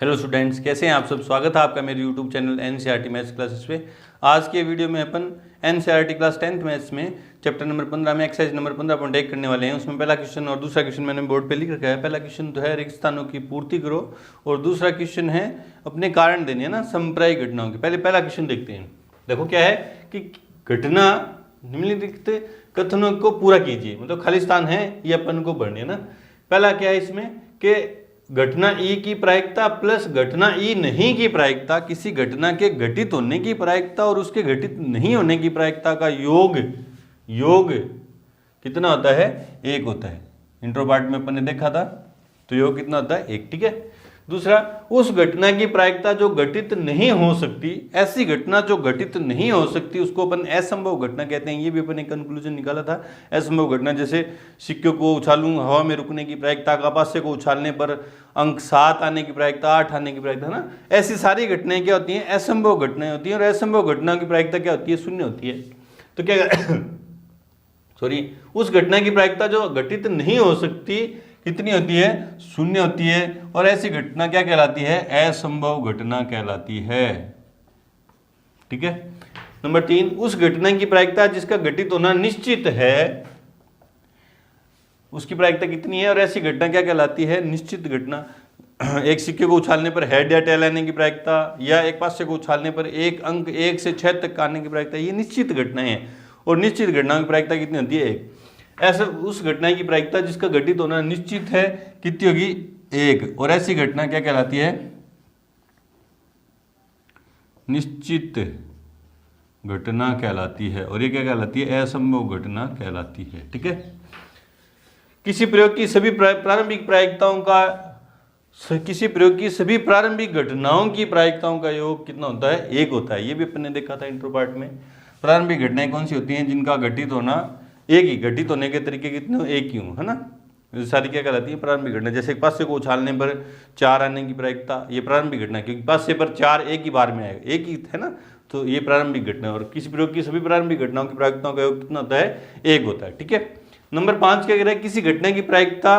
Hello students, कैसे हैं आप सब। स्वागत है आपका मेरे YouTube channel NCERT maths classes पे। आज के वीडियो में अपन एनसीईआरटी क्लास 10th मैथ्स में चैप्टर नंबर 15 में एक्सरसाइज नंबर 15.1 करने वाले हैं। उसमें पहला क्वेश्चन और दूसरा क्वेश्चन मैंने बोर्ड पे लिख रखा है। पहला क्वेश्चन तो है रेगिस्तानों की पूर्ति करो और दूसरा क्वेश्चन है अपने कारण देने, है ना, समप्रायिक घटनाओं के। पहला क्वेश्चन देखते हैं। देखो क्या है कि घटना निम्नलिखित कथनों को पूरा कीजिए, मतलब खालिस्तान है ये अपन को भरने, है ना। पहला क्या है इसमें कि घटना ई की प्रायिकता प्लस घटना ई नहीं की प्रायिकता, किसी घटना के घटित होने की प्रायिकता और उसके घटित नहीं होने की प्रायिकता का योग कितना होता है? 1 होता है। इंट्रो पार्ट में अपन ने देखा था, तो योग कितना होता है? 1, ठीक है। दूसरा, उस घटना की प्रायिकता जो घटित नहीं हो सकती, ऐसी घटना जो घटित नहीं हो सकती उसको अपन असंभव घटना कहते हैं। ये भी अपन ने कंक्लूजन निकाला था। असंभव घटना जैसे सिक्के को उछालूं, हवा में रुकने की प्रायिकता, कपासे को उछालने पर अंक 7 आने की प्रायिकता, 8 आने की प्रायिकता, है ना। ऐसी सारी घटनाएं क्या होती हैं? असंभव घटनाएं होती हैं। और असंभव घटना की प्रायिकता क्या होती है? 0 होती है। तो क्या उस घटना की प्रायिकता जो घटित नहीं हो सकती कितनी होती है? 0 होती है। और ऐसी घटना क्या कहलाती है? असंभव घटना कहलाती है, ठीक है। नंबर 3, उस घटना की प्रायिकता जिसका घटित होना निश्चित है, उसकी प्रायिकता कितनी है? और ऐसी घटना क्या कहलाती है? निश्चित घटना। एक सिक्के को उछालने पर हेड या टेल आने की प्रायिकता, या एक पासे को उछालने पर एक अंक 1 से 6 तक आने की प्रायिकता, ये निश्चित घटनाएं हैं। और निश्चित घटनाओं की प्रायिकता कितनी होती है? 1। ऐसा उस घटना की प्रायिकता जिसका घटित होना निश्चित है कितनी होगी? 1। और ऐसी घटना क्या कहलाती है? निश्चित घटना कहलाती है। और ये क्या कहलाती है? असंभव घटना कहलाती है, ठीक है। किसी प्रयोग की सभी प्रारंभिक प्रायिकताओं का, किसी प्रयोग की सभी प्रारंभिक घटनाओं की प्रायिकताओं का योग कितना होता है? 1 होता है। ये भी अपन ने देखा था इंट्रो पार्ट में। प्रारंभिक घटनाएं कौन सी होती हैं? जिनका घटित होना एक ही, घटित होने के तरीके कितने? 1 ही हो, है ना। सारी क्या कहलाती है? प्रारंभिक घटना। जैसे पासे को उछालने पर 4 आने की प्रायिकता, ये प्रारंभिक घटना, क्योंकि पासे पर 4 एक ही बार में आएगा, एक ही है ना, तो ये प्रारंभिक घटना। और किसी प्रयोग की सभी प्रारंभिक घटनाओं की प्रायिकताओं का योग कितना होता है? 1 होता है, ठीक है। नंबर 5 क्या कह रहा है? किसी घटना की प्रायिकता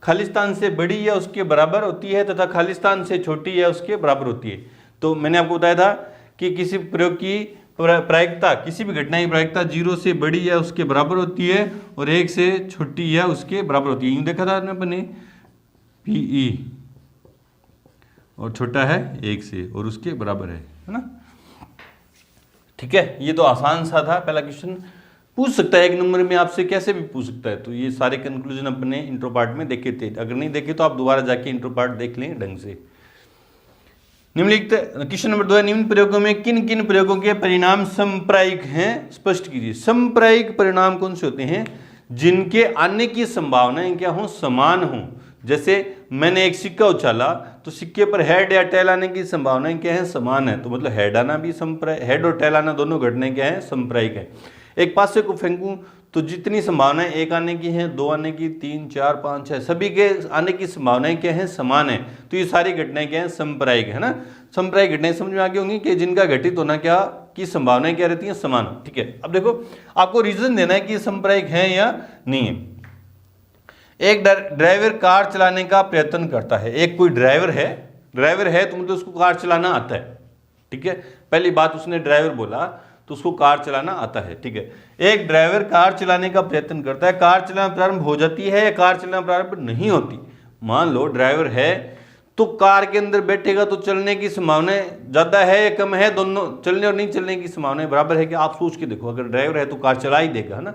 खालिस्तान से बड़ी या उसके बराबर होती है तथा खालिस्तान से छोटी या उसके बराबर होती है। तो मैंने आपको बताया था कि किसी प्रयोग की प्रायिकता, किसी भी घटना की प्रायिकता 0 से बड़ी या उसके बराबर होती है और 1 से छोटी या उसके बराबर होती है। यूं देखा था अपने PE, और छोटा है 1 से और उसके बराबर है ना, ठीक है। ये तो आसान सा था। पहला क्वेश्चन पूछ सकता है 1 नंबर में आपसे, कैसे भी पूछ सकता है। तो ये सारे कंक्लूजन अपने इंट्रो पार्ट में देखे थे। अगर नहीं देखे तो आप दोबारा जाके इंट्रो पार्ट देख लें ढंग से। निम्नलिखित क्वेश्चन नंबर 2 है, निम्न प्रयोगों में किन किन प्रयोगों के परिणाम समप्रायिक हैं? स्पष्ट कीजिए। समप्रायिक परिणाम कौन से होते हैं? जिनके आने की संभावनाएं क्या हो? समान हो। जैसे मैंने एक सिक्का उछाला तो सिक्के पर हेड या टेल आने की संभावनाएं क्या है? समान है। तो मतलब हेड आना भी हेड और टेल आना दोनों घटनाएं क्या है? समप्रायिक है। एक पासे को फेंकूं तो जितनी संभावनाएं 1 आने की हैं, 2 आने की, 3, 4, 5, 6, सभी के आने की संभावनाएं क्या है? समान है। तो ये सारी घटनाएं क्या है? समप्रायिक है ना। समप्रायिक घटनाएं समझ में आ गई होंगी कि जिनका घटित होना क्या की संभावनाएं क्या रहती हैं? समान, ठीक है। अब देखो आपको रीजन देना है कि ये समप्रायिक है या नहीं है। एक ड्राइवर कार चलाने का प्रयत्न करता है। एक कोई ड्राइवर है तो मतलब उसको कार चलाना आता है, ठीक है। पहली बात उसने ड्राइवर बोला तो उसको कार चलाना आता है, ठीक है। एक ड्राइवर कार चलाने का प्रयत्न करता है। कार चलाना प्रारंभ हो जाती है या कार चलाना प्रारंभ नहीं होती? मान लो ड्राइवर है तो कार के अंदर बैठेगा तो चलने की संभावनाएं ज्यादा है या कम है? दोनों, चलने और नहीं चलने की संभावनाएं बराबर है कि? आप सोच के देखो, अगर ड्राइवर है तो कार चला ही देगा, है ना।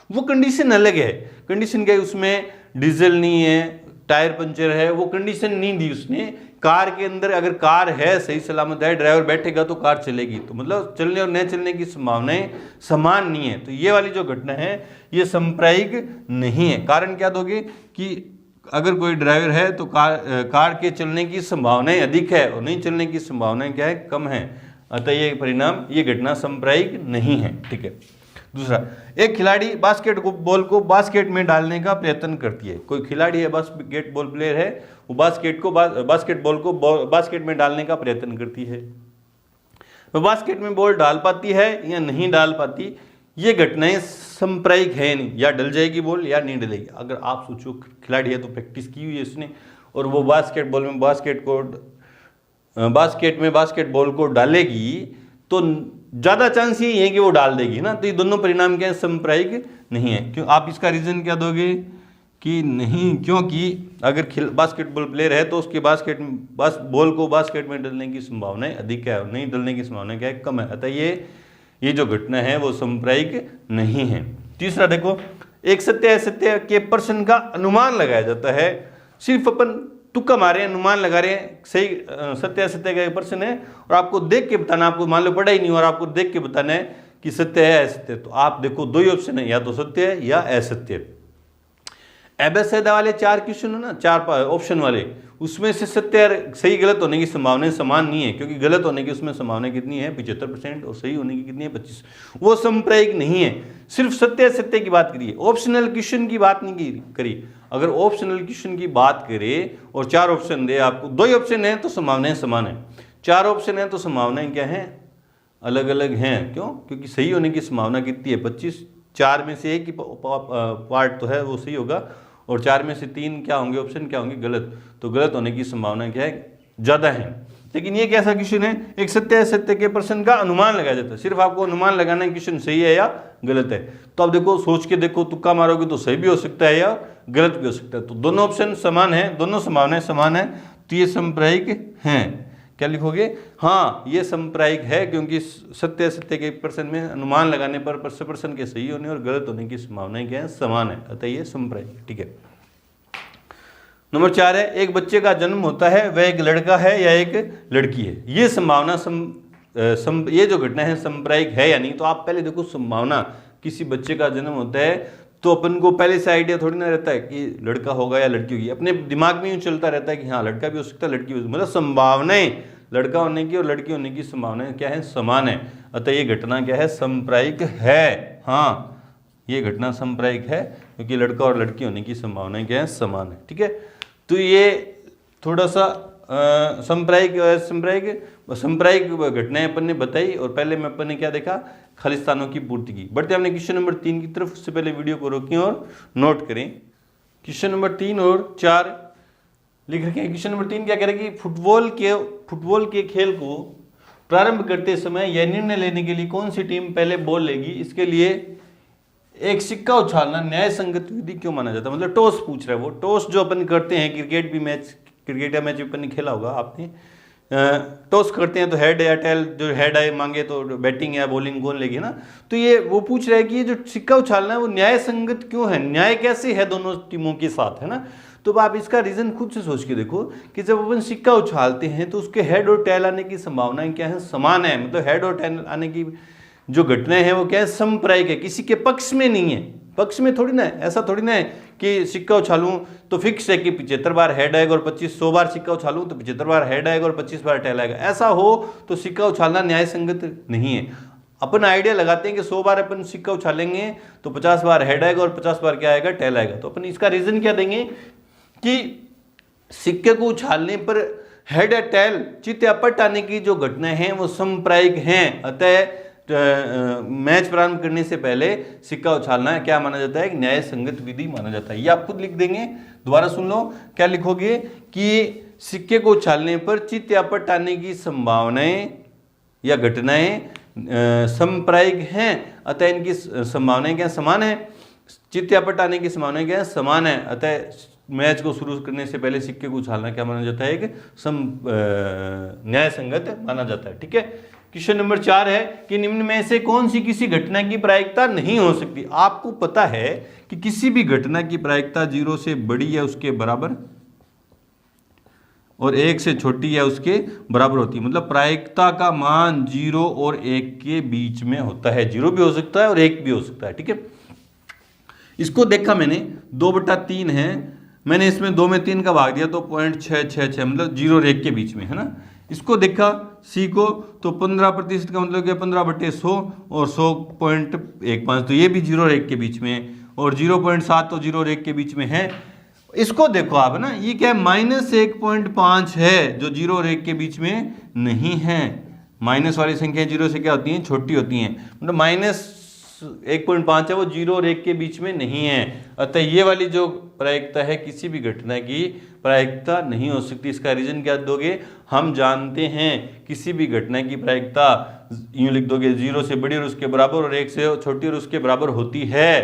वो कंडीशन अलग है। कंडीशन क्या है? उसमें डीजल नहीं है, टायर पंचर है, वो कंडीशन नहीं दी उसने। कार के अंदर अगर कार है, सही सलामत है, ड्राइवर बैठेगा तो कार चलेगी। तो मतलब चलने और न चलने की संभावनाएं समान नहीं है। तो ये वाली जो घटना है ये समप्रायिक नहीं है। कारण क्या दोगे कि अगर कोई ड्राइवर है तो कार के चलने की संभावनाएं अधिक है और नहीं चलने की संभावनाएं क्या है? कम है। अतः ये परिणाम, ये घटना समप्रायिक नहीं है, ठीक है। दूसरा, एक खिलाड़ी बास्केटबॉल को बास्केट में डालने का प्रयत्न करती है। कोई खिलाड़ी है, बास्केटबॉल प्लेयर है, वो बास्केटबॉल को बास्केट में डालने का प्रयत्न करती है। वो बास्केट में बॉल डाल पाती है या नहीं डाल पाती? ये घटनाएं समप्रायिक है नहीं, या डल जाएगी बॉल या नहीं डलेगी। अगर आप सोचो खिलाड़ी है तो प्रैक्टिस की हुई है उसने और वो बास्केटबॉल में बास्केट को बास्केट में बास्केटबॉल को डालेगी तो ज़्यादा चांस यही है कि वो डाल देगी ना। तो ये दोनों परिणाम क्या है, समप्रायिक नहीं है। क्यों? आप इसका रीज़न क्या दोगे कि नहीं, क्योंकि अगर बास्केटबॉल प्लेयर है तो उसके बॉल को बास्केट में डलने की संभावना अधिक है, नहीं डलने की संभावना क्या है, कम है। अतः ये जो घटना है वो समप्रायिक नहीं है। तीसरा देखो, एक सत्य असत्य के प्रश्न का अनुमान लगाया जाता है। सिर्फ अपन तुक्का मारे हैं, अनुमान लगा रहे हैं, सही सत्य असत्य का प्रश्न है और आपको देख के बताना, आपको मान लो पढ़ा ही नहीं और आपको देख के बताना है कि सत्य है असत्य। तो आप देखो दो ही ऑप्शन है, या तो सत्य है या असत्य। एबेसेदा वाले 4 क्वेश्चन है ना, 4 ऑप्शन वाले, उसमें से सत्य सही गलत होने की संभावना समान नहीं है, क्योंकि गलत होने की उसमें संभावना कितनी है 75% और सही होने की कितनी है 25। वो समप्रायिक नहीं है। सिर्फ सत्य असत्य की बात करिए, ऑप्शनल क्वेश्चन की बात नहीं करी। अगर ऑप्शनल क्वेश्चन की बात करें और 4 ऑप्शन दे आपको, 2 ही ऑप्शन है तो संभावनाएं समान है, 4 ऑप्शन है तो संभावनाएं क्या है, अलग अलग हैं। क्यों? क्योंकि सही होने की संभावना कितनी है 25। 4 में से एक ही पार्ट तो है वो सही होगा और 4 में से 3 क्या होंगे, ऑप्शन क्या होंगे, गलत। तो गलत होने की संभावना क्या है, ज़्यादा है। लेकिन ये कैसा क्वेश्चन है, एक सत्य असत्य के प्रश्न का अनुमान लगाया जाता है। सिर्फ आपको अनुमान लगाना है क्वेश्चन सही है या गलत है। तो आप देखो, सोच के देखो, तुक्का मारोगे तो सही भी हो सकता है या गलत भी हो सकता है। तो दोनों ऑप्शन समान है, दोनों संभावनाएं समान है, तो ये समप्रायिक हैं। क्या लिखोगे, हाँ ये समप्रायिक है, क्योंकि सत्य असत्य के प्रश्न में अनुमान लगाने पर प्रश्न के सही होने और गलत होने की संभावनाएं क्या है, समान है। अतः ये समप्रायिक। ठीक है। नंबर 4 है, एक बच्चे का जन्म होता है, वह एक लड़का है या एक लड़की है। ये संभावना ये जो घटना है समप्रायिक है या नहीं। तो आप पहले देखो, संभावना किसी बच्चे का जन्म होता है तो अपन को पहले से आइडिया थोड़ी ना रहता है कि लड़का होगा या लड़की होगी। अपने दिमाग में यूँ चलता रहता है कि हाँ लड़का भी हो सकता है, लड़की भी हो सकती है। मतलब संभावनाएं लड़का होने की और लड़की होने की संभावनाएं क्या है, समान है। अतः ये घटना क्या है, समप्रायिक है। हाँ ये घटना समप्रायिक है, क्योंकि लड़का और लड़की होने की संभावनाएं क्या है, समान है। ठीक है। तो ये थोड़ा सा संप्रायिक घटनाएं अपन ने बताई और पहले में अपन ने क्या देखा, खाली स्थानों की पूर्ति की। बढ़ते हमने क्वेश्चन नंबर 3 की तरफ। उससे पहले वीडियो को रोकें और नोट करें। क्वेश्चन नंबर 3 और 4 लिख रखे हैं। क्वेश्चन नंबर 3 क्या कह रहा है कि फुटबॉल के खेल को प्रारंभ करते समय यह निर्णय लेने के लिए कौन सी टीम पहले बॉल लेगी, इसके लिए एक सिक्का उछालना न्याय संगत विधि क्यों माना जाता है। मतलब टॉस पूछ रहा है वो। टॉस जो अपन करते हैं, क्रिकेट का मैच अपन ने खेला होगा आपने, टॉस करते हैं तो हेड या टेल, जो हेड आए मांगे तो बैटिंग या बॉलिंग कौन लेगी ना। तो ये वो पूछ रहा है कि ये जो सिक्का उछालना है वो न्याय संगत क्यों है, न्याय कैसे है दोनों टीमों के साथ, है ना। तो आप इसका रीजन खुद से सोच के देखो कि जब अपन सिक्का उछालते हैं तो उसके हेड और टेल आने की संभावनाएं क्या है, समान है। मतलब हेड और टेल आने की जो घटनाएं हैं वो क्या है, समप्रायिक है, किसी के पक्ष में नहीं है। पक्ष में थोड़ी ना है, ऐसा थोड़ी ना है कि सिक्का उछालूं तो फिक्स है कि 75 बार हेड आएगा और 100 बार सिक्का उछालूं तो 75 बार हेड आएगा और 25 बार टेल आएगा। ऐसा हो तो सिक्का उछालना न्याय संगत नहीं है। अपन आइडिया लगाते हैं कि 100 बार अपन सिक्का उछालेंगे तो 50 बार हेड आएगा और 50 बार क्या आएगा, टेल आएगा। तो अपन इसका रीजन क्या देंगे कि सिक्के को उछालने पर हेड या टेल, चित्त या पट आने की जो घटनाएं हैं वो समप्रायिक हैं। अतः मैच प्रारंभ करने से पहले सिक्का उछालना क्या माना जाता है, न्याय संगत विधि माना जाता है। ये आप खुद लिख देंगे, दोबारा सुन लो। क्या लिखोगे कि सिक्के को उछालने पर चित्त या पट आने की संभावनाएं या घटनाएं समप्रायिक हैं, अतः इनकी संभावनाएं क्या समान है। चित्त या पट आने की संभावनाएं क्या समान है, अतः मैच को शुरू करने से पहले सिक्के को उछालना क्या माना जाता है, एक न्याय संगत माना जाता है। ठीक है। क्वेश्चन नंबर 4 है कि निम्न में से कौन सी किसी घटना की प्रायिकता नहीं हो सकती। आपको पता है कि किसी भी घटना की प्रायिकता 0 से बड़ी या उसके बराबर और 1 से छोटी या उसके बराबर होती है। मतलब प्रायिकता का मान 0 और 1 के बीच में होता है। 0 भी हो सकता है और 1 भी हो सकता है। ठीक है। इसको देखा मैंने, 2/3 है, मैंने इसमें 2 में 3 का भाग दिया तो 0.666, मतलब 0 और 1 के बीच में, है ना। इसको देखा सी को तो 15% का मतलब क्या, 15/100 और 100.15, तो ये भी 0 और 1 के बीच में है, और 0.7 तो 0 और 1 के बीच में है। इसको देखो आप, है ना, ये क्या है, -1.5 है, जो 0 और 1 के बीच में नहीं है। माइनस वाली संख्या 0 से क्या होती हैं, छोटी होती हैं। मतलब 1.5 है वो 0 और 1 के बीच में नहीं है, अतः ये वाली जो प्रायिकता है किसी भी घटना की प्रायिकता नहीं हो सकती। इसका रीजन क्या दोगे, हम जानते हैं किसी भी घटना की प्रायिकता यूं लिख दोगे 0 से बड़ी और उसके बराबर और 1 से छोटी और उसके बराबर होती है,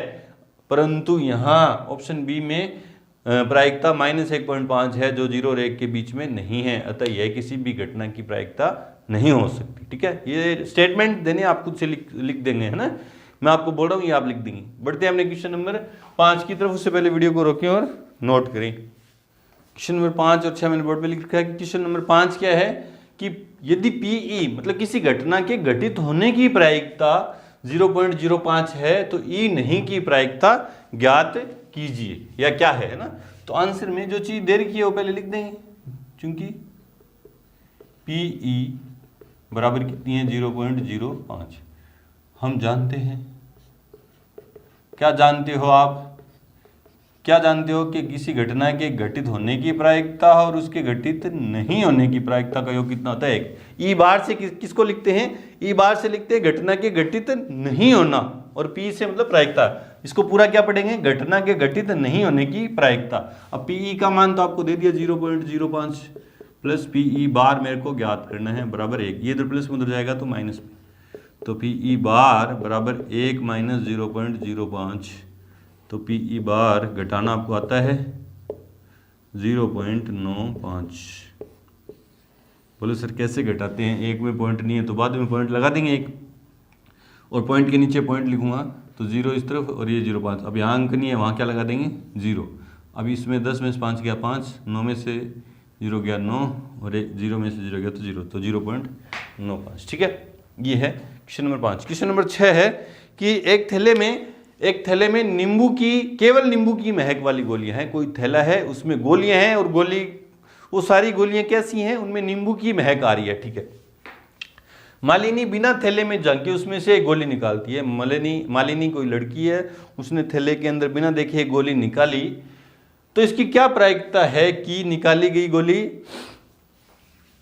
परंतु यहाँ ऑप्शन बी में प्रायिकता -1.5 है जो 0 और 1 के बीच में नहीं है, अतः यह किसी भी घटना की प्रायिकता नहीं हो सकती। ठीक है, ये स्टेटमेंट देने आप खुद से लिख देंगे, है ना, मैं आपको बोल रहा हूँ ये आप लिख देंगे। बढ़ते हैं हमने क्वेश्चन नंबर 5 की तरफ, उससे पहले वीडियो को रोकें और नोट करें। क्वेश्चन नंबर 5 और 6 मैंने बोर्ड पे लिख रखा है कि क्वेश्चन नंबर 5 क्या है कि यदि पीई मतलब किसी घटना के घटित होने की प्रायिकता 0.05 है तो ई नहीं की प्रायिकता ज्ञात कीजिए, या क्या है ना। तो आंसर में जो चीज दे रखी है वो पहले लिख देंगे, क्योंकि पीई बराबर कितनी है 0.05 हम जानते हैं। क्या जानते हो आप, क्या जानते हो कि किसी घटना के घटित होने की प्रायिकता और उसके घटित नहीं होने की प्रायिकता का योग कितना होता है 1। ई बार से किसको लिखते हैं, ई बार से लिखते हैं घटना के घटित नहीं होना, और पी से मतलब प्रायिकता। इसको पूरा क्या पढ़ेंगे, घटना के घटित नहीं होने की प्रायिकता। अब पीई का मान तो आपको दे दिया 0.05 प्लस पीई बार मेरे को ज्ञात करना है बराबर 1, ये इधर प्लस में उधर जाएगा तो माइनस में, तो पीई बार बराबर 1 माइनस 0.05, तो पीई बार घटाना आपको आता है 0.95। बोले सर कैसे घटाते हैं, एक में पॉइंट नहीं है तो बाद में पॉइंट लगा देंगे एक, और पॉइंट के नीचे पॉइंट लिखूंगा तो 0 इस तरफ और ये 0.5। अब यहाँ अंक नहीं है, वहाँ क्या लगा देंगे 0। अब इसमें 10 में से 5 गया 5, 9 में से 0 गया 9 और 0 में से 0 गया तो 0, तो 0.95। ठीक है, ये है क्वेश्चन नंबर 5। क्वेश्चन नंबर 6 है कि एक थैले में नींबू की, केवल नींबू की महक वाली गोलियां हैं। कोई थैला है उसमें गोलियां हैं और वो सारी गोलियां कैसी हैं, उनमें नींबू की महक आ रही है। ठीक है, मालिनी बिना थैले में झांके उसमें से एक गोली निकालती है। मालिनी कोई लड़की है, उसने थैले के अंदर बिना देखे एक गोली निकाली, तो इसकी क्या प्रायिकता है कि निकाली गई गोली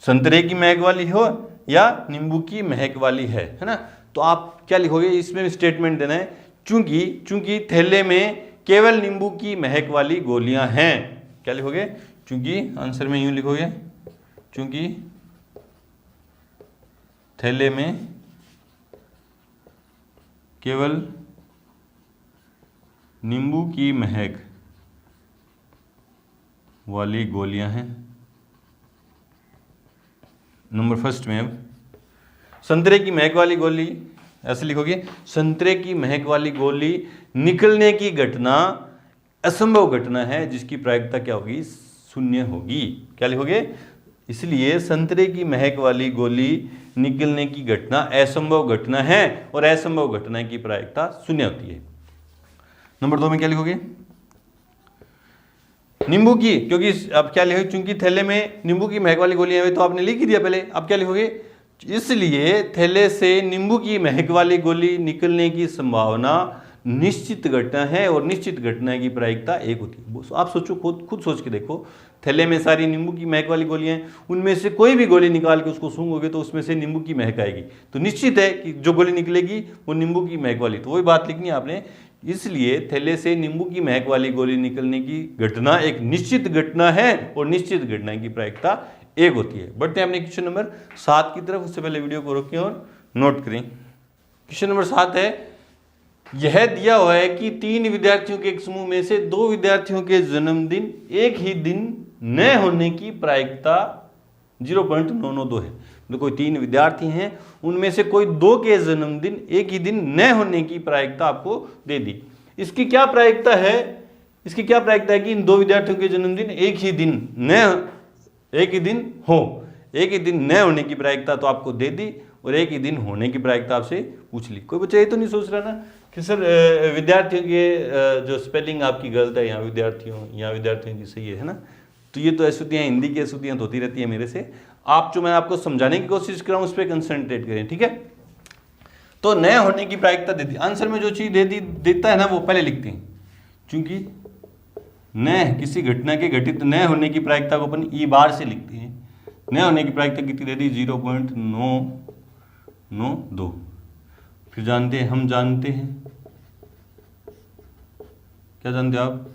संतरे की महक वाली हो या नींबू की महक वाली है ना। तो आप क्या लिखोगे, इसमें भी स्टेटमेंट देना है, चूंकि थैले में केवल नींबू की महक वाली गोलियां हैं। क्या लिखोगे, चूंकि आंसर में यूं लिखोगे, चूंकि थैले में केवल नींबू की महक वाली गोलियां हैं। नंबर फर्स्ट में अब संतरे की महक वाली गोली ऐसे लिखोगे, संतरे की महक वाली गोली निकलने की घटना असंभव घटना है जिसकी प्रायिकता क्या होगी, 0 होगी। क्या लिखोगे, इसलिए संतरे की महक वाली गोली निकलने की घटना असंभव घटना है और असंभव घटना की प्रायिकता 0 होती है। नंबर 2 में क्या लिखोगे, नींबू की, क्योंकि अब क्या लिखोगे, चूंकि थैले में नींबू की महक वाली गोलियां हैं तो आपने लिख ही दिया पहले। अब क्या लिखोगे, इसलिए थैले से नींबू की महक वाली गोली निकलने की संभावना निश्चित घटना है और निश्चित घटना की प्रायिकता 1 होती है। आप सोचो, खुद सोच के देखो, थैले में सारी नींबू की महक वाली गोलियां हैं, उनमें से कोई भी गोली निकाल के उसको सूंघोगे तो उसमें से नींबू की महक आएगी, तो निश्चित है कि जो गोली निकलेगी वो नींबू की महक वाली। तो वही बात लिखनी है आपने, इसलिए थैले से नींबू की महक वाली गोली निकलने की घटना एक निश्चित घटना है और निश्चित घटना की प्रायिकता 1 होती है। बढ़ते हैं अपने क्वेश्चन नंबर 7 की तरफ, उससे पहले वीडियो को रोकें और नोट करें। क्वेश्चन नंबर 7 है, यह दिया हुआ है कि 3 विद्यार्थियों के एक समूह में से 2 विद्यार्थियों के जन्मदिन एक ही दिन न होने की प्रायिकता 0.992 है। तो कोई 3 विद्यार्थी हैं, उनमें से कोई 2 के जन्मदिन एक ही दिन न होने की प्रायिकता आपको दे दी। इसकी क्या प्रायिकता है, इसकी क्या प्रायिकता है कि इन 2 विद्यार्थियों के जन्मदिन एक ही दिन हो। एक ही दिन न होने की प्रायिकता तो आपको दे दी और एक ही दिन होने की प्रायिकता आपसे पूछ ली। कोई बच्चा ये तो नहीं सोच रहा ना कि सर विद्यार्थियों के जो स्पेलिंग आपकी गलत है, यहाँ विद्यार्थियों की सही है ना। तो ये तो अशुद्धियाँ, हिंदी की अशुद्धियाँ तो होती रहती है मेरे से। आप जो मैं आपको समझाने की कोशिश कर रहा हूँ उस पर कंसंट्रेट करें, ठीक है। तो नए होने की प्रायिकता देती, आंसर में जो चीज देता है ना वो पहले लिखते हैं, क्योंकि न किसी घटना के घटित न होने की प्रायिकता को अपन ई बार से लिखते हैं। न होने की प्रायिकता कितनी दे दी, 0.992। फिर जानते हैं, हम जानते हैं, क्या जानते हो आप,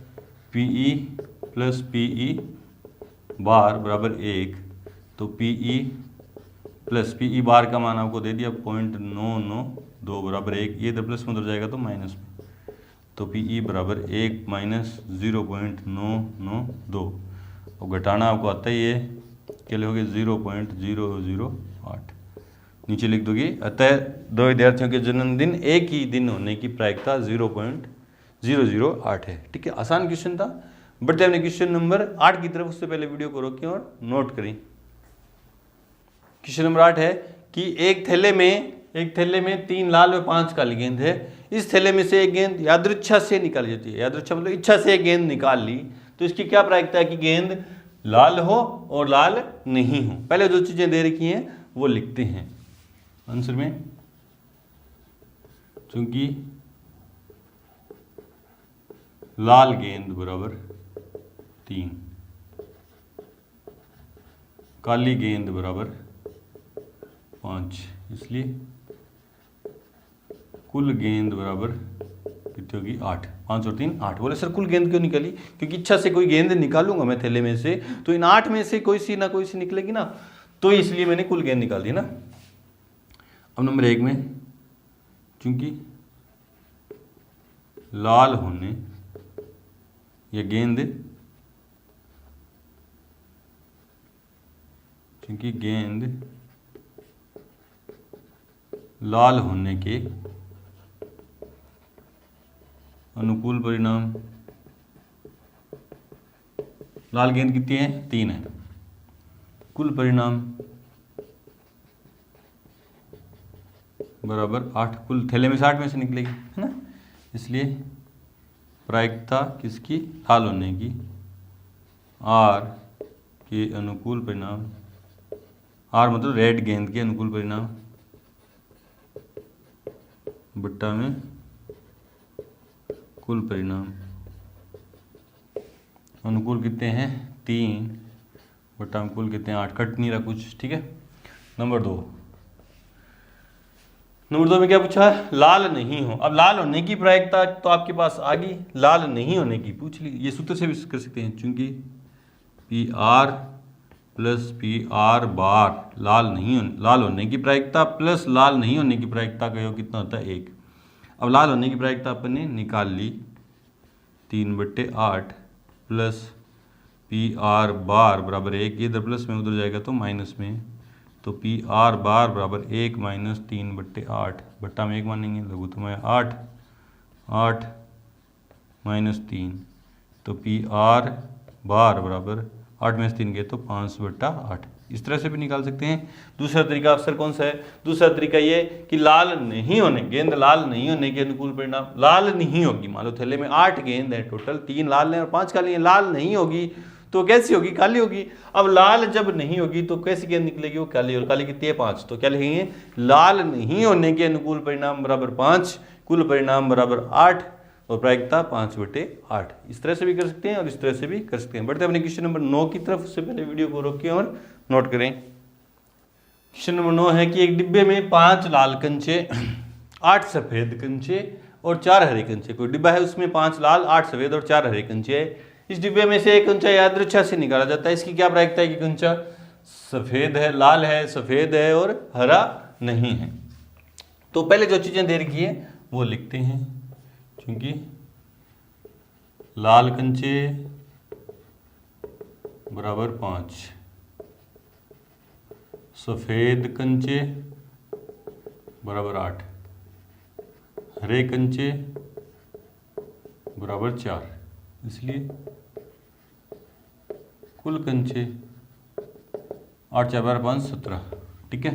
PE प्लस PE बार बराबर 1। तो PE प्लस PE बार का मान आपको दे दिया 0.992 बराबर 1। ये इधर प्लस में उधर जाएगा तो माइनस में, तो PE बराबर 1 माइनस 0.992 और घटाना आपको आता ही है, क्या लिखोगे 0.008 नीचे लिख दोगे। अतः दो विद्यार्थियों के जन्मदिन एक ही दिन होने की प्रायिकता 0.008 है। ठीक है, आसान क्वेश्चन था। बढ़ते हमने क्वेश्चन नंबर 8 की तरफ। उससे पहले वीडियो को रोकें और नोट करें। क्वेश्चन नंबर 8 है कि एक थैले में 3 लाल और 5 काली गेंद है। इस थैले में से एक गेंद यादृच्छा से निकाली जाती है। यादृच्छा मतलब इच्छा से एक गेंद निकाल ली, तो इसकी क्या प्रायिकता है कि गेंद लाल हो और लाल नहीं हो। पहले जो चीजें दे रखी हैं वो लिखते हैं आंसर में। चूंकि लाल गेंद बराबर 3, काली गेंद बराबर 5, इसलिए कुल गेंद बराबर कितनी होगी 8। 5 और 3 8। बोले सर कुल गेंद क्यों निकाली? क्योंकि इच्छा से कोई गेंद निकालूंगा मैं थैले में से, तो इन 8 में से कोई सी ना कोई सी निकलेगी ना, तो इसलिए मैंने कुल गेंद निकाल दी ना। अब नंबर 1 में चूंकि लाल होने या गेंद, चूंकि गेंद लाल होने के अनुकूल परिणाम, लाल गेंद कितनी है 3 है, कुल परिणाम बराबर 8। कुल थैले में से 8 में से निकलेगी, है ना। इसलिए प्रायिकता किसकी, लाल होने की, R के अनुकूल परिणाम, R मतलब रेड गेंद के अनुकूल परिणाम बट्टा में कुल परिणाम। अनुकूल कितने हैं 3 बट्टा में कुल कितने हैं 8। कट नहीं रहा कुछ, ठीक है। नंबर 2 में क्या पूछा है, लाल नहीं हो। अब लाल होने की प्रायिकता तो आपके पास आ गई, लाल नहीं होने की पूछ ली। ये सूत्र से भी कर सकते हैं, चूंकि PR प्लस PR बार लाल होने की प्रायिकता प्लस लाल नहीं होने की प्रायिकता का योग कितना होता है 1। अब लाल होने की प्रायिकता अपन ने निकाल ली 3/8 प्लस PR बार बराबर 1। ये इधर प्लस में उधर जाएगा तो माइनस में, तो PR बार बराबर 1 माइनस 3/8 बट्टा में 1 मानेंगे, लघुत्तम है 8 माइनस 3, तो PR बार बराबर 8 में से 3 गए तो 5/8। इस तरह से भी निकाल सकते हैं। दूसरा तरीका अवसर कौन सा है, दूसरा तरीका ये कि लाल नहीं होने, गेंद लाल नहीं होने के अनुकूल परिणाम, लाल नहीं होगी। मान लो थैले में 8 गेंद है टोटल, 3 लाल हैं और 5 काली हैं, लाल नहीं होगी तो कैसी होगी, काली होगी। अब लाल जब नहीं होगी तो कैसी गेंद निकलेगी, वो काली, और काली कितनी है 5। तो क्या लिखेंगे, लाल नहीं होने के अनुकूल परिणाम बराबर 5, कुल परिणाम बराबर 8 और प्रायिकता 5/8। इस तरह से भी कर सकते हैं और इस तरह से भी कर सकते हैं। बढ़ते अपने क्वेश्चन नंबर 9 की तरफ। उससे पहले वीडियो को रोकें और नोट करें। क्वेश्चन नंबर 9 है कि एक डिब्बे में 5 लाल कंचे, 8 सफेद कंचे और 4 हरे कंचे। कोई डिब्बा है उसमें 5 लाल, 8 सफेद और 4 हरे कंचे है। इस डिब्बे में से एक कंचा यादृच्छा से निकाला जाता है। इसकी क्या प्रायिकता है कि कंचा सफेद है, लाल है, सफेद है और हरा नहीं है। तो पहले जो चीजें दे रखी है वो लिखते हैं। क्योंकि लाल कंचे बराबर 5, सफेद कंचे बराबर 8, हरे कंचे बराबर 4, इसलिए कुल कंचे 8 4 12 5 17। ठीक है।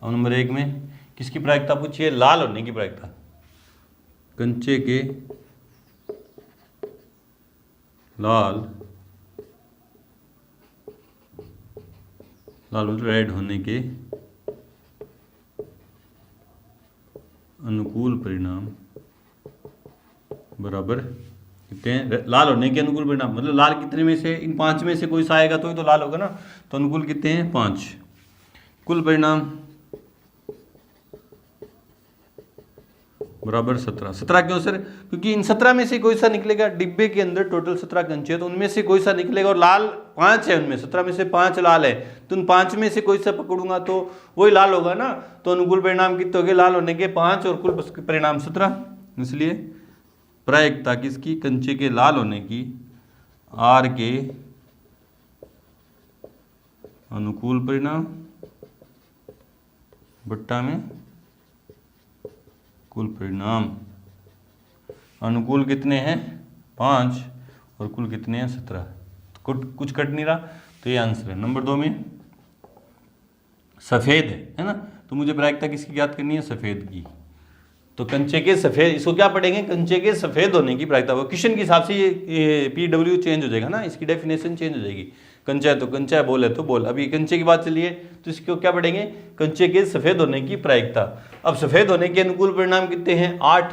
अब नंबर 1 में किसकी प्रायिकता पूछी है, लाल होने की प्रायिकता। कंचे के लाल मतलब रेड होने के अनुकूल परिणाम बराबर कितने हैं, लाल होने के अनुकूल परिणाम मतलब लाल कितने में से, इन 5 में से कोई सा आएगा तो ही तो लाल होगा ना। तो अनुकूल कितने हैं 5, कुल परिणाम बराबर 17। 17 क्यों सर? क्योंकि इन 17 में से कोई सा निकलेगा, डिब्बे के अंदर टोटल 17 कंचे है तो उनमें से कोई सा निकलेगा, और लाल 5 है उनमें, 17 में से 5 लाल है, तो उन 5 में से कोई सा पकड़ूंगा तो वही लाल होगा ना। तो अनुकूल परिणाम कितने हो गए? लाल होने के 5 और कुल परिणाम 17। इसलिए प्रायिकता किसकी? कंचे के लाल होने की, आर के अनुकूल परिणाम बट्टा में कुल परिणाम। अनुकूल कितने हैं? 5 और कुल कितने हैं? 17। कुछ कट नहीं रहा तो ये आंसर है। नंबर 2 में सफ़ेद है ना, तो मुझे प्रायिकता किसकी ज्ञात करनी है? सफ़ेद की। तो कंचे के सफ़ेद, इसको क्या पढ़ेंगे? कंचे के सफ़ेद होने की प्रायिकता। वो क्वेश्चन के हिसाब से ये PW चेंज हो जाएगा ना, इसकी डेफिनेशन चेंज हो जाएगी। कंचा है तो कंचा है, बोल है तो बोल। अभी कंचे की बात चलिए तो इसको क्या पढ़ेंगे? कंचे के सफ़ेद होने की प्रायिकता। अब सफ़ेद होने के अनुकूल परिणाम कितने हैं? 8।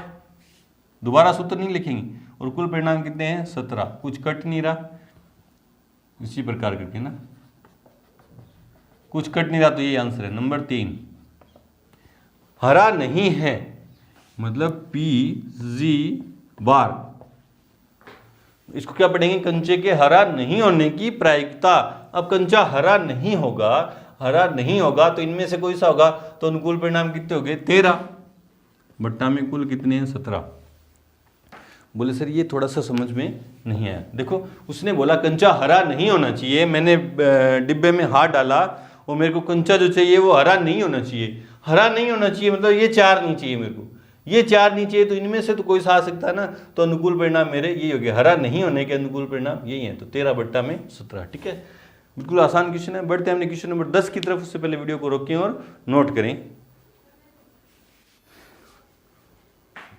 दोबारा सूत्र नहीं लिखेंगे। और कुल परिणाम कितने हैं? 17। कुछ कट नहीं रहा, इसी प्रकार करके ना, कुछ कट नहीं रहा तो ये आंसर है। नंबर 3 हरा नहीं है, मतलब PG बार। इसको क्या पढ़ेंगे? कंचे के हरा नहीं होने की प्रायिकता। अब कंचा हरा नहीं होगा तो इनमें से कोई सा होगा, तो अनुकूल परिणाम कितने हो गए? 13 बट्टा में कुल कितने हैं? 17। बोले सर ये थोड़ा सा समझ में नहीं आया। देखो उसने बोला कंचा हरा नहीं होना चाहिए, मैंने डिब्बे में हाथ डाला और मेरे को कंचा जो चाहिए वो हरा नहीं होना चाहिए। हरा नहीं होना चाहिए मतलब ये 4 नहीं चाहिए मेरे को, ये 4 नहीं चाहिए, तो इनमें से तो कोई सा आ सकता है ना। तो अनुकूल परिणाम मेरे ये हो गया, हरा नहीं होने के अनुकूल परिणाम यही है। तो 13 बट्टा में 17। ठीक है, बिल्कुल आसान क्वेश्चन है। बढ़ते हैं हमने क्वेश्चन नंबर 10 की तरफ। उससे पहले वीडियो को रोकें और नोट करें।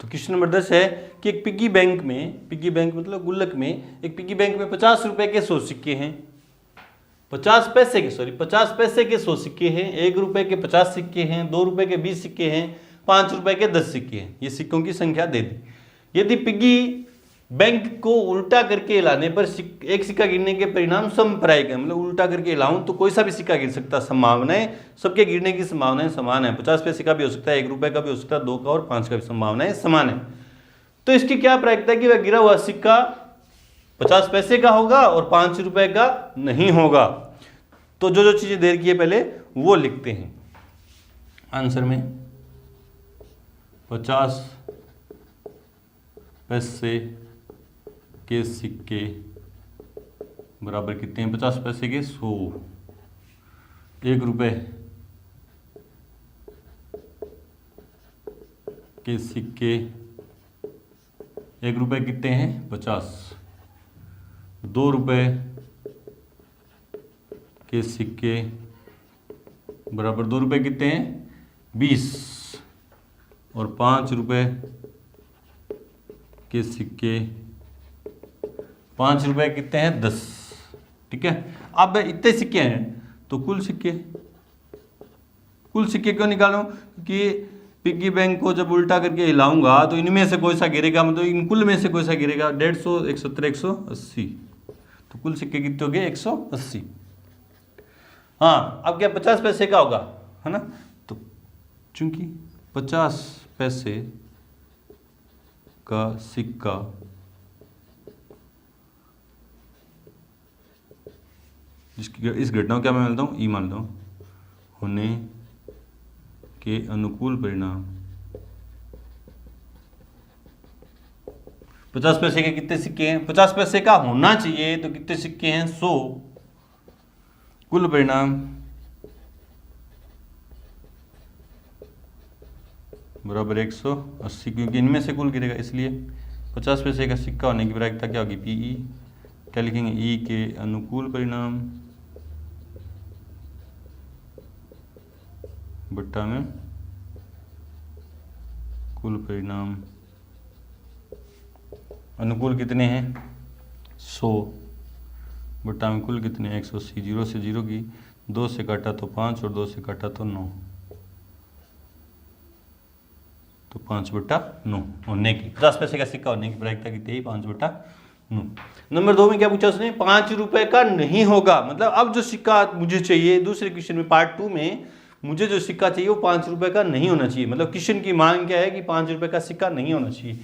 तो क्वेश्चन नंबर 10 है कि एक पिग्गी बैंक में, पिग्गी बैंक मतलब गुल्लक में, एक पिग्गी बैंक में 50 रुपए के 100 सिक्के हैं, 50 पैसे के 100 सिक्के हैं, 1 रुपए के 50 सिक्के हैं, 2 रुपए के 20 सिक्के हैं, 5 रुपए के 10 सिक्के हैं। ये सिक्कों की संख्या दे दी। यदि पिग्गी बैंक को उल्टा करके हिलाने पर एक सिक्का गिरने के परिणाम समप्रायिक है, मतलब उल्टा करके हिलाऊं तो कोई सा भी सिक्का गिर सकता है, संभावनाएं सबके गिरने की संभावनाएं समान है। 50 पैसे का भी हो सकता है, 1 रुपए का भी हो सकता है, 2 का और 5 का भी संभावनाएं समान है। तो इसकी क्या प्रायिकता है कि वह गिरा हुआ सिक्का 50 पैसे का होगा और 5 रुपए का नहीं होगा। तो जो जो चीजें दे रखी है पहले वो लिखते हैं आंसर में। 50 पैसे के सिक्के बराबर कितने हैं? 50 पैसे के 100, 1 रुपए के सिक्के, 1 रुपए कितने हैं? 50। 2 रुपए के सिक्के बराबर 2 रुपए कितने हैं? 20। और 5 रुपए के सिक्के, 5 रुपए कितने हैं? 10। ठीक है, अब इतने सिक्के हैं तो कुल सिक्के क्यों निकालूं? क्योंकि पिग्गी बैंक को जब उल्टा करके हिलाऊंगा तो इनमें से कोई सा गिरेगा, मतलब इन कुल में से कोई सा गिरेगा। 150, 170, 180, तो कुल सिक्के कितने हो गए? 180। हाँ, अब क्या 50 पैसे का होगा, है ना? तो चूंकि 50 पैसे का सिक्का जिसकी इस घटना को क्या मैं मानता हूँ? ई मान लो होने के अनुकूल परिणाम 50 पैसे के कितने सिक्के हैं? 50 पैसे का होना चाहिए तो कितने सिक्के हैं? 100। कुल परिणाम बराबर 180, क्योंकि इनमें से कुल गिरेगा, इसलिए 50 पैसे का सिक्का होने की प्रायिकता क्या होगी? PE। क्या लिखेंगे? ई के अनुकूल परिणाम बट्टा में कुल परिणाम। अनुकूल कितने हैं? 100 बट्टा में कुल कितने? 180। 0 से 0 की 2 से काटा तो 5 और 2 से काटा तो 9, तो 5/9 होने की 50 पैसे का सिक्का होने की प्रायिकता कितनी है? 5/9। नंबर 2 में क्या पूछा उसने? 5 रुपए का नहीं होगा, मतलब अब जो सिक्का मुझे चाहिए, दूसरे क्वेश्चन में पार्ट 2 में मुझे जो सिक्का चाहिए वो 5 रुपए का नहीं होना चाहिए। मतलब क्वेश्चन की मांग क्या है कि 5 रुपए का सिक्का नहीं होना चाहिए।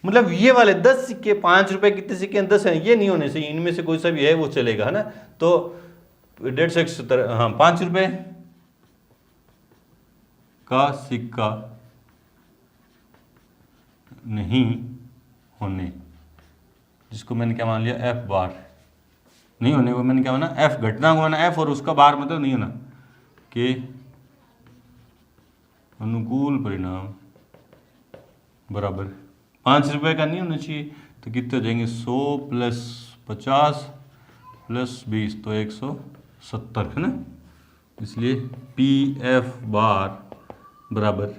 मतलब ये वाले 10 सिक्के, 5 रुपए कितने सिक्के हैं, 10 हैं, ये नहीं होने चाहिए, इनमें से कोई सा भी है वो चलेगा, है ना। तो 150 हाँ 5 रुपए का सिक्का नहीं होने, जिसको मैंने क्या मान लिया, एफ बार नहीं होने को मैंने क्या माना, एफ घटना को माना एफ, और उसका बार मतलब नहीं होना के अनुकूल परिणाम बराबर 5 रुपए का नहीं होना चाहिए। तो कितने हो जाएंगे, 100 प्लस 50 प्लस 20 तो 170, है ना। इसलिए पी एफ बार बराबर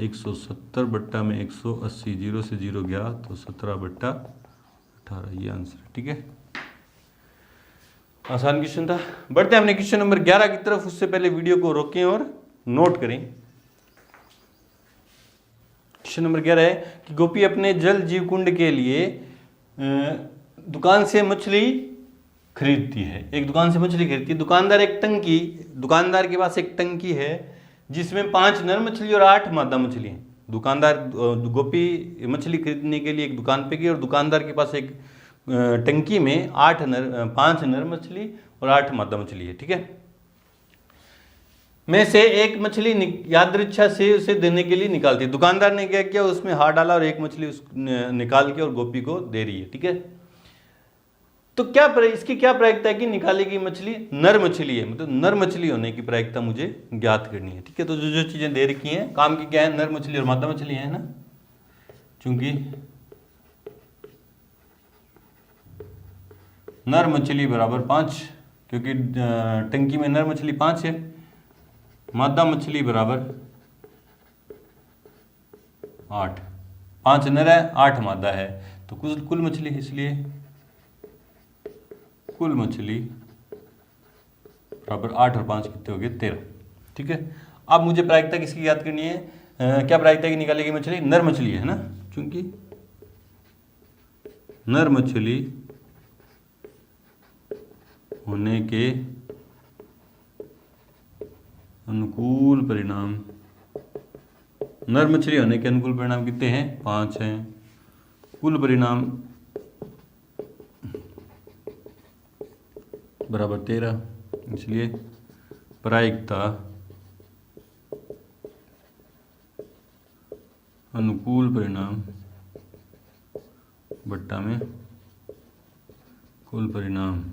170 बट्टा में 180, 0 से 0 गया तो 17 बट्टा 18, ये आंसर है। ठीक है, आसान क्वेश्चन था। बढ़ते हैं अपने क्वेश्चन नंबर 11 की तरफ। उससे पहले वीडियो को रोकें और नोट करें। क्वेश्चन नंबर 11 है कि गोपी अपने जल जीव कुंड के लिए दुकान से मछली खरीदती है। एक दुकान से मछली खरीदती है। दुकानदार के पास एक टंकी है जिसमें 5 नर मछली और 8 मादा मछली हैं। गोपी मछली खरीदने के लिए एक दुकान पे गई और दुकानदार के पास एक टंकी में 5 नर मछली और 8 मादा मछली है। ठीक है, में से एक मछली यादृच्छा से उसे देने के लिए निकालती है। दुकानदार ने क्या किया, उसमें हाथ डाला और एक मछली निकाल के और गोपी को दे रही है। ठीक है, तो इसकी क्या प्रायिकता है कि निकाली गई मछली नर मछली है, मतलब नर मछली होने की प्रायिकता मुझे ज्ञात करनी है। ठीक है, तो जो चीजें दे रखी हैं काम की क्या है, नर मछली और मादा मछली है ना। चूंकि नर मछली बराबर 5, क्योंकि टंकी में नर मछली 5 है, मादा मछली बराबर 8, 5 नर है 8 मादा है, तो कुल मछली, इसलिए कुल मछली बराबर 8 और 5 कितने हो गए, 13। ठीक है, अब मुझे प्रायिकता किसकी याद करनी है, क्या प्रायिकता की निकाली गई मछली, नर मछली है ना। क्योंकि नर मछली होने के अनुकूल परिणाम, नर मछली होने के अनुकूल परिणाम कितने हैं, 5 हैं। कुल परिणाम बराबर 13, इसलिए प्रायिकता अनुकूल परिणाम बट्टा में कुल परिणाम।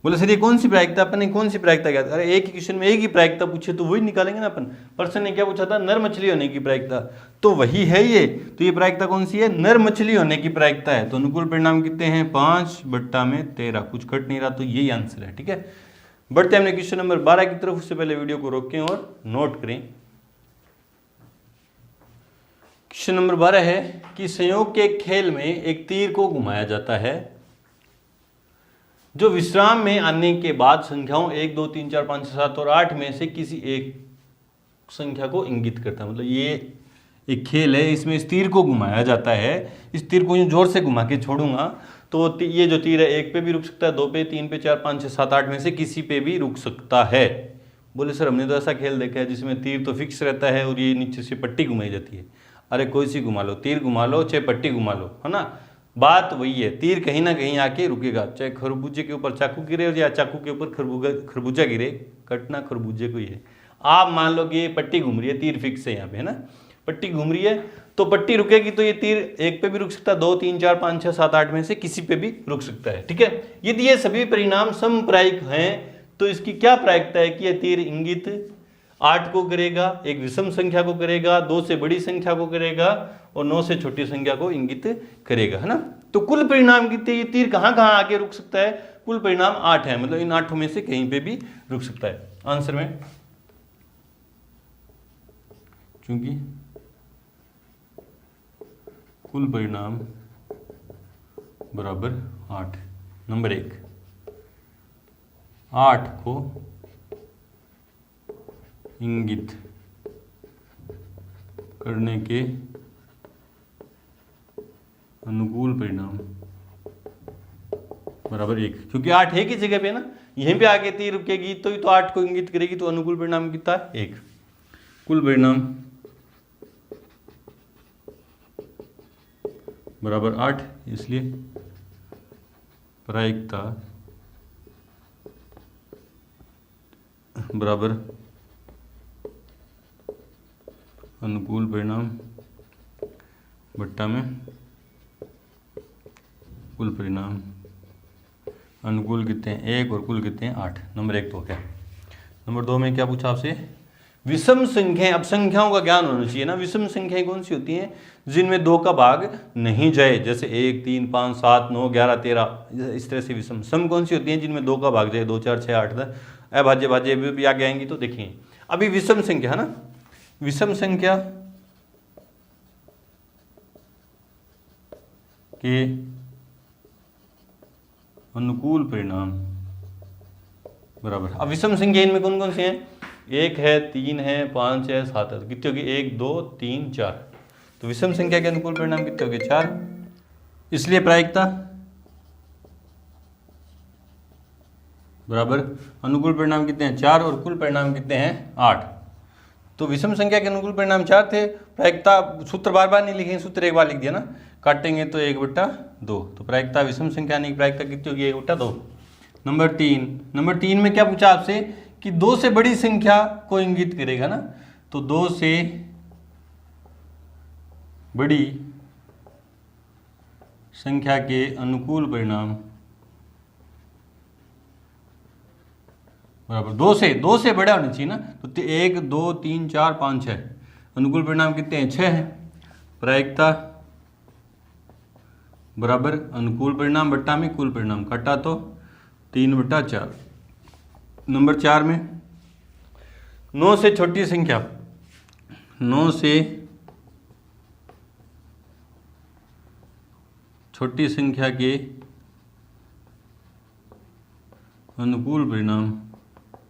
बोले सर ये कौन सी प्रायिकता, अपन ने कौन सी प्रायिकता क्या, अरे एक ही क्वेश्चन में एक ही प्रायिकता पूछे तो वही निकालेंगे ना अपन। पर्सन ने क्या पूछा था, नर मछली होने की प्रायिकता, तो वही है ये। तो ये प्रायिकता कौन सी है, नर मछली होने की प्रायिकता है। तो अनुकूल परिणाम कितने हैं, 5 बट्टा में 13, कुछ कट नहीं रहा, तो यही आंसर है। ठीक है, बढ़ते हैं हमने क्वेश्चन नंबर 12 की तरफ। उससे पहले वीडियो को रोकें और नोट करें। क्वेश्चन नंबर 12 है कि संयोग के खेल में एक तीर को घुमाया जाता है जो विश्राम में आने के बाद संख्याओं 1 2 3 4 5 6 7 और 8 में से किसी एक संख्या को इंगित करता है। मतलब ये एक खेल है, इसमें इस तीर को घुमाया जाता है। इस तीर को यूं जोर से घुमा के छोड़ूंगा तो ये जो तीर है 1 पे भी रुक सकता है, 2 पे, 3 पे, 4 5 6 7 8 में से किसी पे भी रुक सकता है। बोले सर हमने तो ऐसा खेल देखा है जिसमें तीर तो फिक्स रहता है और ये नीचे से पट्टी घुमाई जाती है। अरे कोई सी घुमा लो, तीर घुमा लो चाहे पट्टी घुमा लो, है ना, बात वही है। तीर कहीं ना कहीं आके रुकेगा, चाहे खरबूजे के ऊपर चाकू गिरे या चाकू के ऊपर खरबूजा गिरे, कटना खरबूजे को ही है। आप मान लो कि ये पट्टी घूम रही है, तीर फिक्स है यहाँ पे, है ना, पट्टी घूम रही है तो पट्टी रुकेगी तो ये तीर 1 पे भी रुक सकता है, 2 3 4 5 6 7 8 में से किसी पे भी रुक सकता है। ठीक है, यदि ये सभी परिणाम समप्रायिक हैं तो इसकी क्या प्रायिकता है कि यह तीर इंगित 8 को करेगा, एक विषम संख्या को करेगा, 2 से बड़ी संख्या को करेगा और 9 से छोटी संख्या को इंगित करेगा, है ना। तो कुल परिणाम कितने, ये तीर कहाँ कहाँ आगे रुक सकता है, कुल परिणाम 8 है, मतलब इन 8 में से कहीं पे भी रुक सकता है आंसर में। क्योंकि कुल परिणाम बराबर 8, नंबर 1 8 को इंगित करने के अनुकूल परिणाम बराबर 1, क्योंकि 8 एक ही जगह पे है ना, यहीं पे आके 3 रुकेगी तो 8 को इंगित करेगी, तो अनुकूल परिणाम कितना है 1। कुल परिणाम बराबर 8, इसलिए प्रायिकता बराबर अनुकूल परिणाम बट्टा में कुल परिणाम। अनुकूल कितने हैं 1 और कुल कितने हैं 8। नंबर 1 तो क्या। नंबर 2 में क्या पूछा आपसे, विषम संख्याएं। अब संख्याओं का ज्ञान होना चाहिए ना। विषम संख्याएं कौन सी होती हैं, जिनमें 2 का भाग नहीं जाए, जैसे 1 3 5 7 9 11 13, इस तरह से विषम। सम कौन सी होती हैं, जिनमें 2 का भाग जाए, 2 4 6 8 10। अभाज्य भाज्य भी आगे आएंगी तो देखिए। अभी विषम संख्या है ना, विषम संख्या के अनुकूल परिणाम बराबर। अब विषम संख्या इनमें कौन कौन से हैं, 1 है 3 है 5 है 7 है, तो कितने होगी 1 2 3 4। तो विषम संख्या के अनुकूल परिणाम कितने होंगे 4। इसलिए प्रायिकता बराबर अनुकूल परिणाम कितने हैं 4 और कुल परिणाम कितने हैं 8। तो विषम संख्या के अनुकूल परिणाम 4 थे। प्रायिकता सूत्र बार बार नहीं लिखेंगे, सूत्र एक बार लिख दिया ना, काटेंगे तो 1/2। तो प्रायिकता विषम संख्या की प्रायिकता कितनी होगी 1/2। नंबर 3 में क्या पूछा आपसे कि 2 से बड़ी संख्या को इंगित करेगा ना, तो 2 से बड़ी संख्या के अनुकूल परिणाम बराबर 2 से बड़ा होना चाहिए ना, तो 1 2 3 4 5 6। अनुकूल परिणाम कितने हैं 6 हैं। प्रायिकता बराबर अनुकूल परिणाम बट्टा में कुल परिणाम, काटा तो 3/4। नंबर 4 में 9 से छोटी संख्या, 9 से छोटी संख्या के अनुकूल परिणाम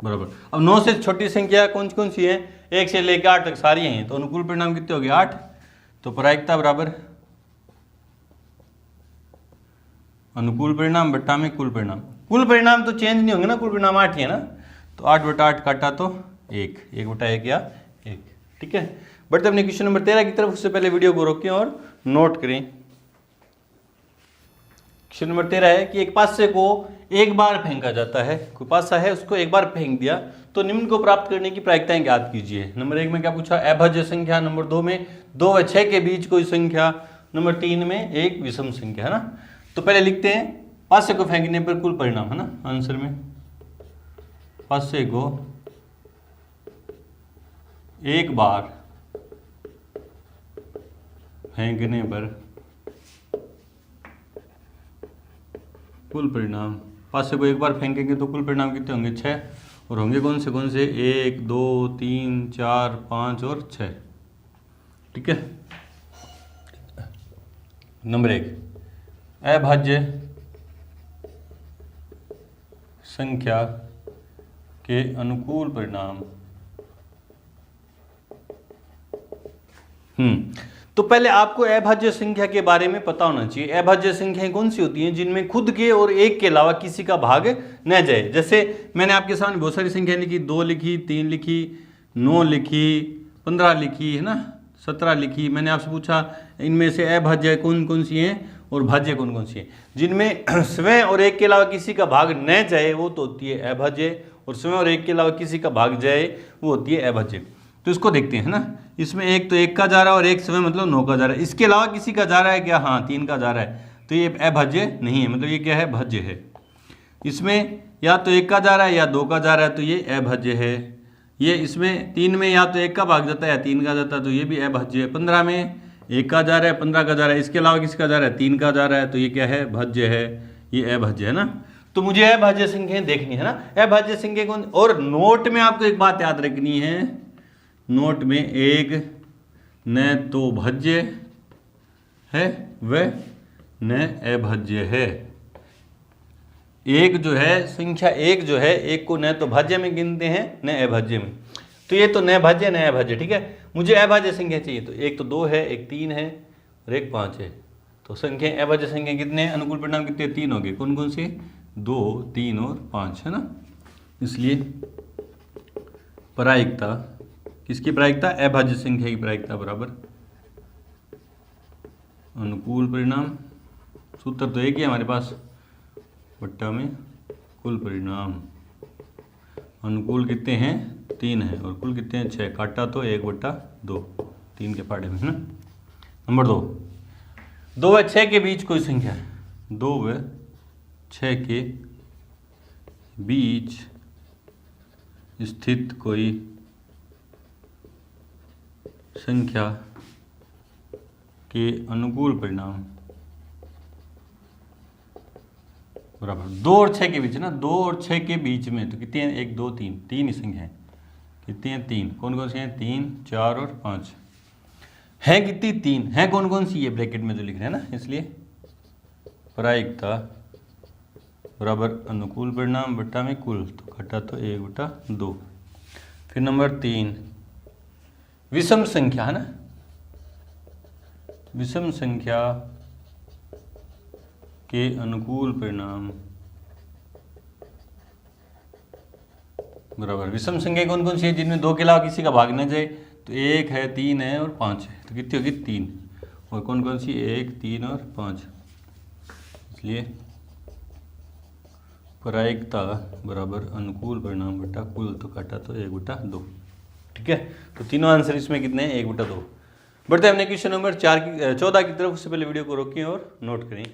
बराबर। अब 9 से छोटी संख्या कौन कौन सी है, 1 से लेकर 8 तक सारी हैं, तो अनुकूल परिणाम कितने हो गए 8। तो प्रायिकता बराबर अनुकूल परिणाम बट्टा में कुल परिणाम। कुल परिणाम तो चेंज नहीं होंगे ना, कुल परिणाम 8 ही है ना, तो 8/8 काटा तो 1 या 1। ठीक है, बढ़ते अपने क्वेश्चन नंबर 13 की तरफ। उससे पहले वीडियो को रोकें और नोट करें। क्वेश्चन नंबर 13 है कि एक पासे को एक बार फेंका जाता है, कोई पासा है उसको एक बार फेंक दिया, तो निम्न को प्राप्त करने की प्रायिकताएं ज्ञात कीजिए। नंबर 1 में क्या पूछा, अभाज्य संख्या। नंबर 2 में 2 व 6 के बीच कोई संख्या। नंबर 3 में एक विषम संख्या, है ना। तो पहले लिखते हैं पासे को फेंकने पर कुल परिणाम, है ना। आंसर में पासे को एक बार फेंकने पर कुल परिणाम, पासे को एक बार फेंकेंगे तो कुल परिणाम कितने होंगे 6। और होंगे कौन से 1 2 3 4 5 और 6। ठीक है। नंबर 1 अभाज्य संख्या के अनुकूल परिणाम। तो पहले आपको अभाज्य संख्या के बारे में पता होना चाहिए। अभाज्य संख्याएं कौन सी होती हैं, जिनमें खुद के और एक के अलावा किसी का भाग न जाए। जैसे मैंने आपके सामने बहुत सारी संख्या लिखी, 2 लिखी, 3 लिखी, 9 लिखी, 15 लिखी, है ना, 17 लिखी। मैंने आपसे पूछा इनमें से अभाज्य कौन कौन सी हैं और भाज्य कौन कौन सी हैं। जिनमें स्वयं और एक के अलावा किसी का भाग न जाए वो तो होती है अभाज्य, और स्वयं और एक के अलावा किसी का भाग जाए वो होती है अभाज्य। तो इसको देखते हैं ना, इसमें एक तो 1 का जा रहा है और एक स्वयं मतलब 9 का जा रहा है। इसके अलावा किसी का जा रहा है क्या, हाँ 3 का जा रहा है, तो ये अभाज्य नहीं है, मतलब ये क्या है, भाज्य है। इसमें या तो 1 का जा रहा है या 2 का जा रहा है, तो ये अभाज्य है। ये इसमें 3 में या तो 1 का भाग जाता है या 3 का जाता है, तो ये भी अभाज्य है। 15 में 1 का जा रहा है, 15 का जा रहा है, इसके अलावा किसका जा रहा है, 3 का जा रहा है, तो ये क्या है, भाज्य है, ये अभाज्य है ना। तो मुझे अभाज्य संख्याएं देखनी है ना, अभाज्य संख्या कौन। और नोट में आपको एक बात याद रखनी है, नोट में एक न तो भाज्य है व न अभाज्य है। एक जो है संख्या, एक जो है, एक को न तो भाज्य में गिनते हैं न अभाज्य में, तो ये तो न भाज्य न अभाज्य। ठीक है, मुझे अभाज्य संख्या चाहिए, तो एक तो 2 है, एक 3 है और एक 5 है। तो संख्या अभाज्य संख्या कितने हैं, अनुकूल परिणाम कितने, 3 हो गए। कौन कौन से, 2, 3 और 5 है ना। इसलिए प्रायिकता, किसकी प्रायिकता, अभाज्य संख्या की प्रायिकता बराबर अनुकूल परिणाम, सूत्र तो एक ही है हमारे पास, बट्टा में कुल परिणाम। अनुकूल कितने हैं, 3 है, और कुल कितने हैं, 6, काटा तो 1/2, 3 के फाड़े में है ना। नंबर 2, 2 व 6 के बीच कोई संख्या, 2 व 6 के बीच स्थित कोई संख्या के अनुकूल परिणाम बराबर 2 और 6 के बीच ना, 2 और 6 के बीच में तो कितनी है, 1, 2, 3, 3 ही संख्या है। कितनी है, 3। कौन कौन सी हैं, 3, 4 और 5 है। कितनी, 3 है। कौन कौन सी, ये ब्रैकेट में जो लिख रहे हैं ना, इसलिए प्रायिकता बराबर अनुकूल परिणाम बट्टा में कुल, तो घटा तो 1/2। फिर नंबर 3, विषम संख्या है ना, विषम संख्या के अनुकूल परिणाम बराबर, विषम संख्या कौन कौन सी है, जिनमें 2 के अलावा किसी का भाग न जाए, तो 1 है, 3 है और 5 है, तो कितनी होगी, 3। और कौन कौन सी, 1, 3 और 5। इसलिए प्रायिकता बराबर अनुकूल परिणाम बटा कुल, तो काटा तो 1/2। ठीक है, तो तीनों आंसर इसमें कितने हैं, 1/2। बढ़ते हैं हमने क्वेश्चन नंबर 14 की तरफ। उससे पहले वीडियो को रोकें और नोट करें।